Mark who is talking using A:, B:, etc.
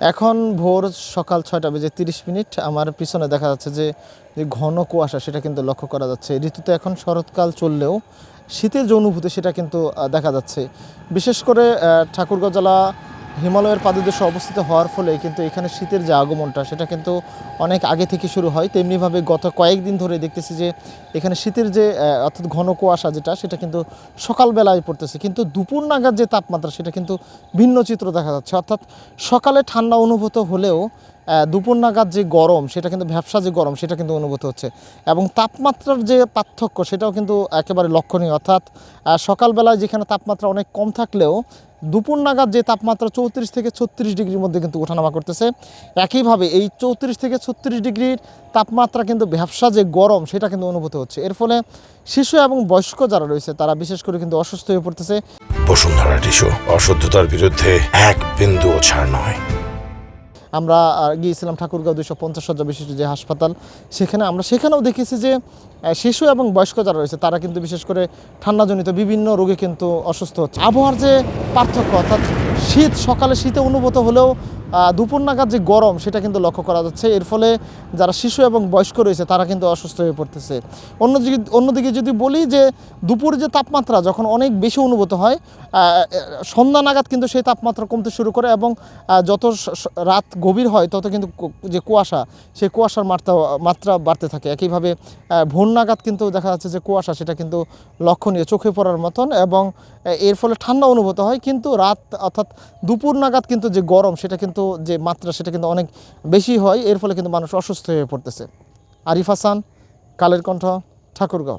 A: এখন ভোর সকাল ৬টা বেজে ৩০ মিনিট। আমার পিছনে দেখা যাচ্ছে যে ঘন কুয়াশা সেটা কিন্তু লক্ষ্য করা যাচ্ছে। ঋতুতে এখন শরৎকাল চললেও শীতের যে অনুভূতি সেটা কিন্তু দেখা যাচ্ছে। বিশেষ করে ঠাকুরগাঁও জেলা হিমালয়ের পাদদেশে অবস্থিত হওয়ার ফলে কিন্তু এখানে শীতের যে আগমনটা সেটা কিন্তু অনেক আগে থেকে শুরু হয়। তেমনিভাবে গত কয়েকদিন ধরে দেখতেছি যে এখানে শীতের যে অর্থাৎ ঘন কুয়াশা যেটা সেটা কিন্তু সকালবেলায় পড়তেছে, কিন্তু দুপুর নাগাদ যে তাপমাত্রা সেটা কিন্তু ভিন্ন চিত্র দেখা যাচ্ছে। অর্থাৎ সকালে ঠান্ডা অনুভূত হলেও দুপুর নাগাদ যে গরম সেটা কিন্তু ভ্যাপসা যে গরম সেটা কিন্তু অনুভূত হচ্ছে, এবং তাপমাত্রার যে পার্থক্য সেটাও কিন্তু একেবারে লক্ষণীয়। অর্থাৎ সকালবেলায় যেখানে তাপমাত্রা অনেক কম থাকলেও দুপুর নাগাদ যে তাপমাত্রা 34 থেকে 36 ডিগ্রির মধ্যে কিন্তু ওঠানামা করতেছে। একইভাবে এই 34 থেকে 36 ডিগ্রির তাপমাত্রা কিন্তু ভ্যাপসা যে গরম সেটা কিন্তু অনুভূত হচ্ছে। এর ফলে শিশু এবং বয়স্ক যারা রয়েছে তারা বিশেষ করে কিন্তু অসুস্থ হয়ে পড়তেছে।
B: বসুন্ধরা টিস্যু, অশুদ্ধতার বিরুদ্ধে এক বিন্দুও ছাড় নয়।
A: আমরা গিয়েছিলাম ঠাকুরগাঁও 250 শয্যা বিশিষ্ট যে হাসপাতাল, সেখানেও দেখেছি যে শিশু এবং বয়স্ক যারা রয়েছে তারা কিন্তু বিশেষ করে ঠান্ডাজনিত বিভিন্ন রোগে কিন্তু অসুস্থ হচ্ছে। আবহাওয়ার যে পার্থক্য, অর্থাৎ সকালে শীতে অনুভূত হলেও দুপুর নাগাদ যে গরম সেটা কিন্তু লক্ষ্য করা যাচ্ছে। এর ফলে যারা শিশু এবং বয়স্ক রয়েছে তারা কিন্তু অসুস্থ হয়ে পড়তেছে। অন্যদিকে যদি বলি যে দুপুরে যে তাপমাত্রা যখন অনেক বেশি অনুভূত হয়, সন্ধ্যা নাগাদ কিন্তু সেই তাপমাত্রা কমতে শুরু করে, এবং যত রাত গভীর হয় তত কিন্তু যে কুয়াশা সেই কুয়াশার মাত্রা বাড়তে থাকে। একইভাবে ভোর নাগাদ কিন্তু দেখা যাচ্ছে যে কুয়াশা সেটা কিন্তু লক্ষণীয়, চোখে পড়ার মতন, এবং এর ফলে ঠান্ডা অনুভূত হয়। কিন্তু রাত অর্থাৎ দুপুর নাগাদ কিন্তু যে গরম সেটা কিন্তু যে মাত্রা সেটা কিন্তু অনেক বেশি হয়। এর ফলে কিন্তু মানুষ অসুস্থ হয়ে পড়তেছে। আরিফ হাসান, কালের কণ্ঠ, ঠাকুরগাঁও।